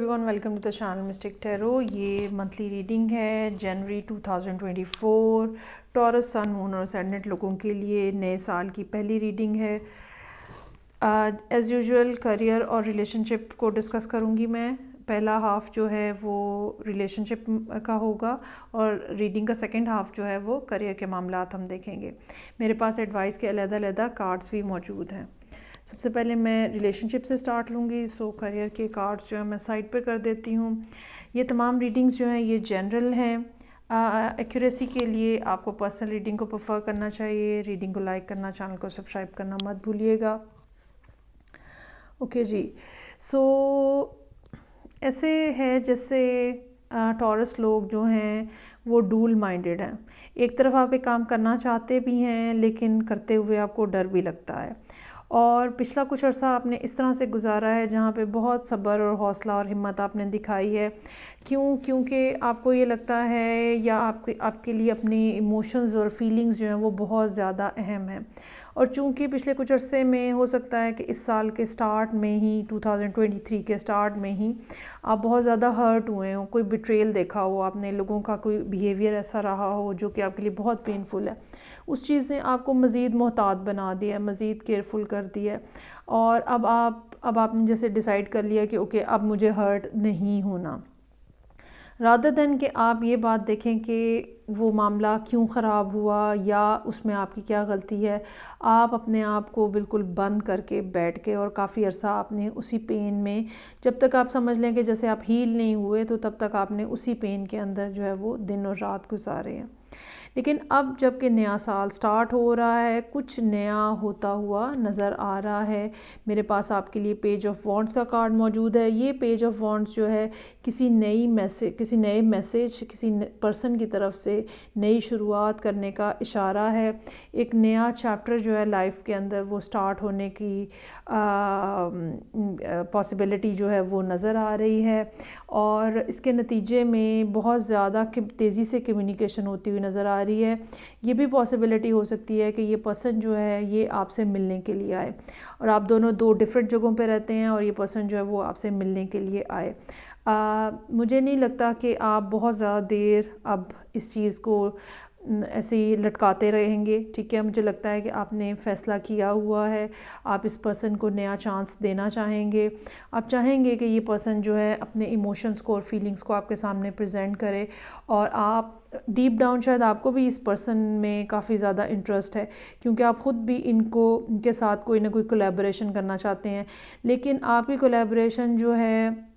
Everyone, welcome to the channel mystic tarot. ये monthly reading है जनवरी 2024 टॉरस सन मून और सैडनेट लोगों के लिए नए साल की पहली रीडिंग है। एज़ यूजुअल करियर और रिलेशनशिप को डिस्कस करूँगी मैं। पहला हाफ़ जो है वो रिलेशनशिप का होगा और रीडिंग का सेकंड हाफ़ जो है वो करियर के मामलात हम देखेंगे। मेरे पास एडवाइस के अलग-अलग कार्ड्स भी मौजूद हैं। सबसे पहले मैं रिलेशनशिप से स्टार्ट लूँगी। सो करियर के कार्ड्स जो है मैं साइड पे कर देती हूँ। ये तमाम रीडिंग्स जो हैं ये जनरल हैं। एक्यूरेसी के लिए आपको पर्सनल रीडिंग को प्रेफर करना चाहिए। रीडिंग को लाइक करना, चैनल को सब्सक्राइब करना मत भूलिएगा। ओके जी। सो ऐसे है जैसे टॉरस लोग जो हैं वो डूल माइंडेड हैं। एक तरफ आप एक काम करना चाहते भी हैं लेकिन करते हुए आपको डर भी लगता है। और पिछला कुछ अर्सा आपने इस तरह से गुजारा है जहाँ पे बहुत सब्र और हौसला और हिम्मत आपने दिखाई है। क्योंकि आपको ये लगता है या आपके लिए अपनी इमोशंस और फीलिंग्स जो हैं वो बहुत ज़्यादा अहम हैं। और चूँकि पिछले कुछ अरसे में हो सकता है कि इस साल के स्टार्ट में ही 2023 के स्टार्ट में ही आप बहुत ज़्यादा हर्ट हुए हो, कोई बिट्रेयल देखा हो आपने, लोगों का कोई बिहेवियर ऐसा रहा हो जो कि आपके लिए बहुत पेनफुल है। उस चीज़ ने आपको मज़ीद मोहतात बना दिया है, मज़ीद केयरफुल कर दिया है। और अब आपने जैसे डिसाइड कर लिया कि ओके अब मुझे हर्ट नहीं होना, रादर दैन कि आप ये बात देखें कि वो मामला क्यों ख़राब हुआ या उसमें आपकी क्या गलती है। आप अपने आप को बिल्कुल बंद करके बैठ के और काफ़ी अरसा आपने उसी पेन में, जब तक आप समझ लें कि जैसे आप हील नहीं हुए तो तब तक आपने उसी पेन के अंदर जो है वो दिन और रात गुजारे हैं। लेकिन अब जबकि नया साल स्टार्ट हो रहा है, कुछ नया होता हुआ नज़र आ रहा है। मेरे पास आपके लिए पेज ऑफ वॉन्ड्स का कार्ड मौजूद है। ये पेज ऑफ वॉन्ड्स जो है किसी नए मैसेज किसी पर्सन की तरफ से नई शुरुआत करने का इशारा है। एक नया चैप्टर जो है लाइफ के अंदर वो स्टार्ट होने की पॉसिबिलिटी जो है वो नज़र आ रही है। और इसके नतीजे में बहुत ज़्यादा तेज़ी से कम्युनिकेशन होती हुई नज़र आ रही है। ये भी पॉसिबिलिटी हो सकती है कि ये पर्सन जो है ये आपसे मिलने के लिए आए और आप दोनों दो डिफरेंट जगहों पे रहते हैं और ये पर्सन जो है वो आपसे मिलने के लिए आए। मुझे नहीं लगता कि आप बहुत ज़्यादा देर अब इस चीज़ को ऐसे ही लटकाते रहेंगे। ठीक है, मुझे लगता है कि आपने फ़ैसला किया हुआ है, आप इस पर्सन को नया चांस देना चाहेंगे। आप चाहेंगे कि ये पर्सन जो है अपने इमोशंस को और फीलिंग्स को आपके सामने प्रेजेंट करे और आप डीप डाउन शायद आपको भी इस पर्सन में काफ़ी ज़्यादा इंटरेस्ट है क्योंकि आप ख़ुद भी इनके साथ कोई ना कोई कोलैबोरेशन करना चाहते हैं। लेकिन आपकी कोलैबोरेशन जो है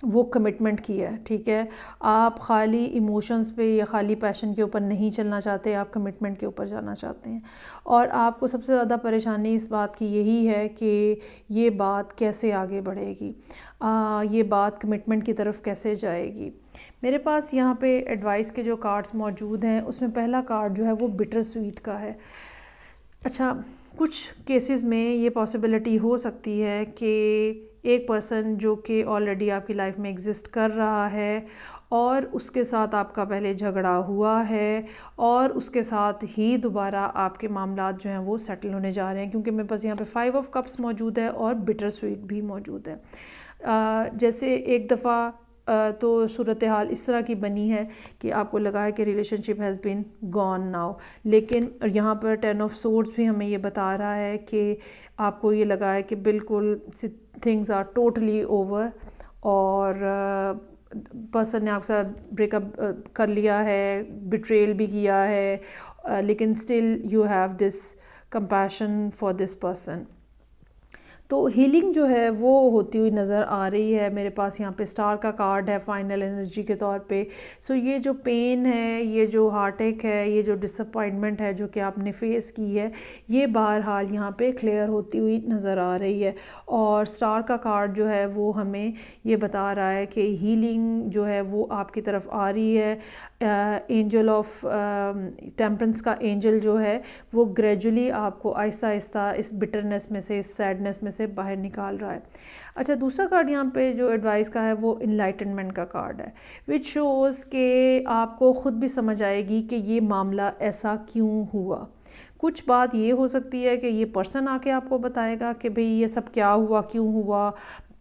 वो कमिटमेंट की है। ठीक है, आप खाली इमोशंस पे या खाली पैशन के ऊपर नहीं चलना चाहते, आप कमिटमेंट के ऊपर जाना चाहते हैं। और आपको सबसे ज़्यादा परेशानी इस बात की यही है कि ये बात कैसे आगे बढ़ेगी, ये बात कमिटमेंट की तरफ कैसे जाएगी। मेरे पास यहाँ पे एडवाइस के जो कार्ड्स मौजूद हैं उसमें पहला कार्ड जो है वो बिटर स्वीट का है। अच्छा, कुछ केसेस में ये पॉसिबिलिटी हो सकती है कि एक पर्सन जो कि ऑलरेडी आपकी लाइफ में एग्जिस्ट कर रहा है और उसके साथ आपका पहले झगड़ा हुआ है और उसके साथ ही दोबारा आपके मामलात जो हैं वो सेटल होने जा रहे हैं, क्योंकि मेरे पास यहाँ पे 5 ऑफ कप्स मौजूद है और बिटर स्वीट भी मौजूद है। जैसे एक दफ़ा तो सूरत हाल इस तरह की बनी है कि आपको लगा है कि relationship has been gone now, लेकिन यहाँ पर 10 ऑफ सोर्ड्स भी हमें ये बता रहा है कि आपको ये लगा है कि बिल्कुल थिंग्स आर टोटली ओवर और पर्सन ने आपके साथ ब्रेकअप कर लिया है, बिट्रेल भी किया है, लेकिन still you have this compassion for this person. तो हीलिंग जो है वो होती हुई नज़र आ रही है। मेरे पास यहाँ पे स्टार का कार्ड है फाइनल एनर्जी के तौर पे। सो ये जो पेन है, ये जो हार्टेक है, ये जो डिसअपॉइंटमेंट है जो कि आपने फेस की है, ये बहरहाल यहाँ पे क्लियर होती हुई नज़र आ रही है। और स्टार का कार्ड जो है वो हमें ये बता रहा है कि हीलिंग जो है वो आपकी तरफ आ रही है। एंजल ऑफ टेम्परेंस का एंजल जो है वो ग्रेजुअली आपको आहिस्ता आहिस्ता इस बिटरनेस में से, इस सैडनेस में से बाहर निकाल रहा है। अच्छा, दूसरा कार्ड यहाँ पे जो एडवाइस का है वो इनलाइटनमेंट का कार्ड है, विच शोज़ कि आपको ख़ुद भी समझ आएगी कि ये मामला ऐसा क्यों हुआ। कुछ बात ये हो सकती है कि ये पर्सन आके आपको बताएगा कि भाई ये सब क्या हुआ, क्यों हुआ,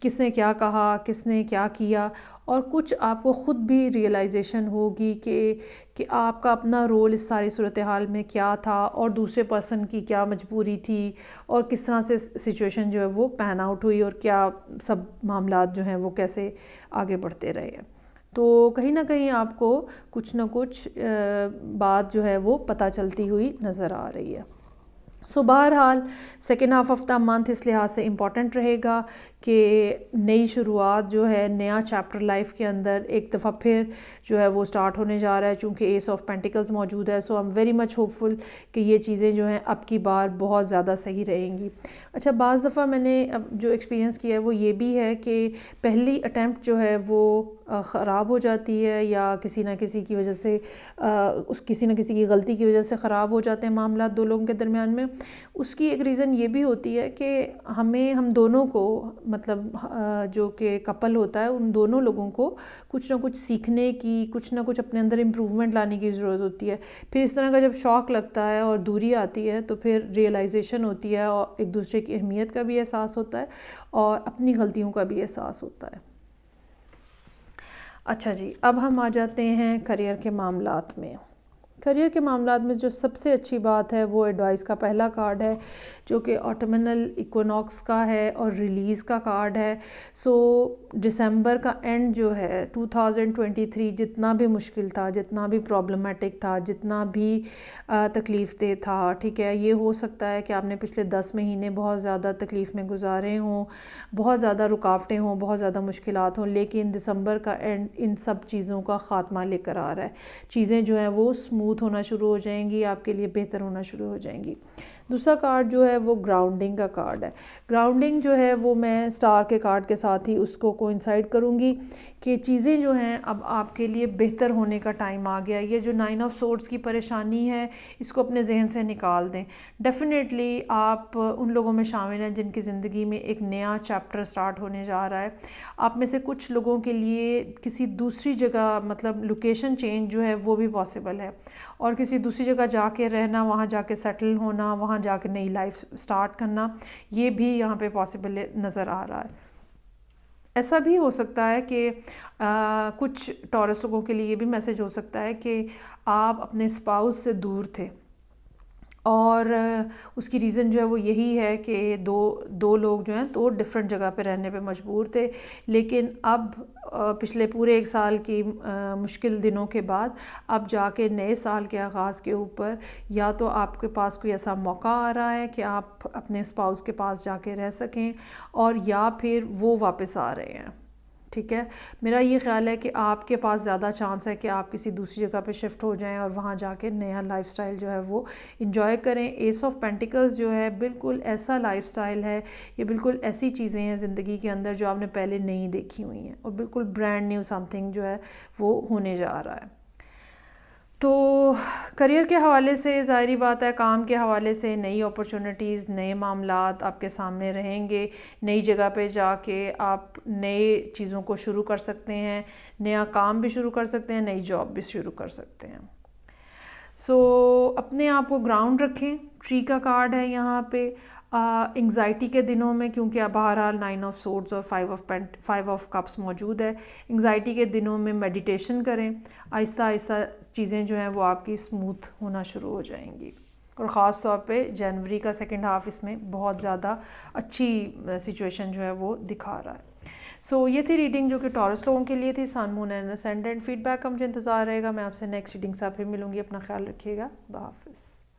किसने क्या कहा, किसने क्या किया, और कुछ आपको ख़ुद भी रियलाइजेशन होगी कि आपका अपना रोल इस सारी सूरत हाल में क्या था और दूसरे पर्सन की क्या मजबूरी थी और किस तरह से सिचुएशन जो है वो पैन आउट हुई और क्या सब मामलात जो हैं वो कैसे आगे बढ़ते रहे। तो कहीं ना कहीं आपको कुछ ना कुछ बात जो है वो पता चलती हुई नज़र आ रही है। सो बहरहाल second half of the month इस लिहाज से इम्पॉर्टेंट रहेगा कि नई शुरुआत जो है, नया चैप्टर लाइफ के अंदर एक दफ़ा फिर जो है वो स्टार्ट होने जा रहा है। चूँकि एस ऑफ पेंटिकल्स मौजूद है, so I am very much hopeful कि ये चीज़ें जो हैं अब की बार बहुत ज़्यादा सही रहेंगी। अच्छा, बाज़ दफ़ा मैंने अब जो एक्सपीरियंस किया है वो ये भी है कि पहली अटैम्प्ट जो है वो ख़राब हो जाती है या किसी न किसी की वजह से किसी न किसी की गलती की वजह से ख़राब हो जाते हैं मामला दो लोगों के दरमियान में। उसकी एक रीज़न ये भी होती है कि हम दोनों को, मतलब जो कि कपल होता है, उन दोनों लोगों को कुछ ना कुछ सीखने की, कुछ ना कुछ अपने अंदर इम्प्रूवमेंट लाने की ज़रूरत होती है। फिर इस तरह का जब शॉक लगता है और दूरी आती है तो फिर रियलाइजेशन होती है और एक दूसरे की अहमियत का भी एहसास होता है और अपनी गलतियों का भी एहसास होता है। अच्छा जी, अब हम आ जाते हैं करियर के मामलात में। करियर के मामलात में जो सबसे अच्छी बात है वो एडवाइस का पहला कार्ड है, जो कि ऑटोमिनल इक्विनॉक्स का है और रिलीज़ का कार्ड है। सो दिसंबर का एंड जो है 2023 जितना भी मुश्किल था, जितना भी प्रॉब्लमेटिक था, जितना भी तकलीफ़ दे था, ठीक है, ये हो सकता है कि आपने पिछले 10 महीने बहुत ज़्यादा तकलीफ़ में गुजारे हों, बहुत ज़्यादा रुकावटें हों, बहुत ज़्यादा मुश्किलात हों, लेकिन दिसंबर का एंड इन सब चीज़ों का ख़ात्मा लेकर आ रहा है। चीज़ें जो हैं वो स्मूथ होना शुरू हो जाएंगी, आपके लिए बेहतर होना शुरू हो जाएंगी। दूसरा कार्ड जो है वो ग्राउंडिंग का कार्ड है। ग्राउंडिंग जो है वो मैं स्टार के कार्ड के साथ ही उसको कोइंसाइड करूँगी कि चीज़ें जो हैं अब आपके लिए बेहतर होने का टाइम आ गया। ये जो 9 ऑफ सोर्ड्स की परेशानी है इसको अपने जहन से निकाल दें। डेफिनेटली आप उन लोगों में शामिल हैं जिनकी ज़िंदगी में एक नया चैप्टर स्टार्ट होने जा रहा है। आप में से कुछ लोगों के लिए किसी दूसरी जगह, मतलब लोकेशन चेंज जो है वो भी पॉसिबल है और किसी दूसरी जगह जाके रहना, वहाँ जाके सेटल होना, वहाँ जाके नई लाइफ स्टार्ट करना, ये भी यहाँ पे पॉसिबल नज़र आ रहा है। ऐसा भी हो सकता है कि कुछ टॉरस लोगों के लिए ये भी मैसेज हो सकता है कि आप अपने स्पाउस से दूर थे और उसकी रीज़न जो है वो यही है कि दो लोग जो हैं तो डिफरेंट जगह पे रहने पे मजबूर थे, लेकिन अब पिछले पूरे 1 साल की मुश्किल दिनों के बाद अब जाके नए साल के आगाज़ के ऊपर या तो आपके पास कोई ऐसा मौका आ रहा है कि आप अपने स्पाउस के पास जाके रह सकें और या फिर वो वापस आ रहे हैं। ठीक है, मेरा ये ख़्याल है कि आपके पास ज़्यादा चांस है कि आप किसी दूसरी जगह पे शिफ्ट हो जाएं और वहाँ जाके नया लाइफस्टाइल जो है वो इंजॉय करें। एस ऑफ पेंटिकल्स जो है बिल्कुल ऐसा लाइफस्टाइल है, ये बिल्कुल ऐसी चीज़ें हैं ज़िंदगी के अंदर जो आपने पहले नहीं देखी हुई हैं और बिल्कुल ब्रांड न्यू समथिंग जो है वो होने जा रहा है। तो करियर के हवाले से ज़ाहिरी बात है, काम के हवाले से नई अपॉर्चुनिटीज़, नए मामलात आपके सामने रहेंगे। नई जगह पे जाके आप नए चीज़ों को शुरू कर सकते हैं, नया काम भी शुरू कर सकते हैं, नई जॉब भी शुरू कर सकते हैं। सो अपने आप को ग्राउंड रखें। ट्री का कार्ड है यहाँ पे। एंग्जाइटी के दिनों में, क्योंकि अब बहरहाल 9 ऑफ सोर्ड्स और 5 ऑफ कप्स मौजूद है, एंग्जाइटी के दिनों में मेडिटेशन करें। आहिस्ता आहिस्ता चीज़ें जो हैं वो आपकी स्मूथ होना शुरू हो जाएंगी और ख़ास तौर पे जनवरी का सेकंड हाफ़ इसमें बहुत ज़्यादा अच्छी सिचुएशन जो है वो दिखा रहा है। सो ये थी रीडिंग जो कि टॉरस लोगों के लिए थी। सन, मून एंड असेंडेंट फीडबैक का मुझे इंतज़ार रहेगा। मैं आपसे नेक्स्ट रीडिंग से फिर मिलूँगी। अपना ख्याल रखिएगा। बाय हाफ़िज़।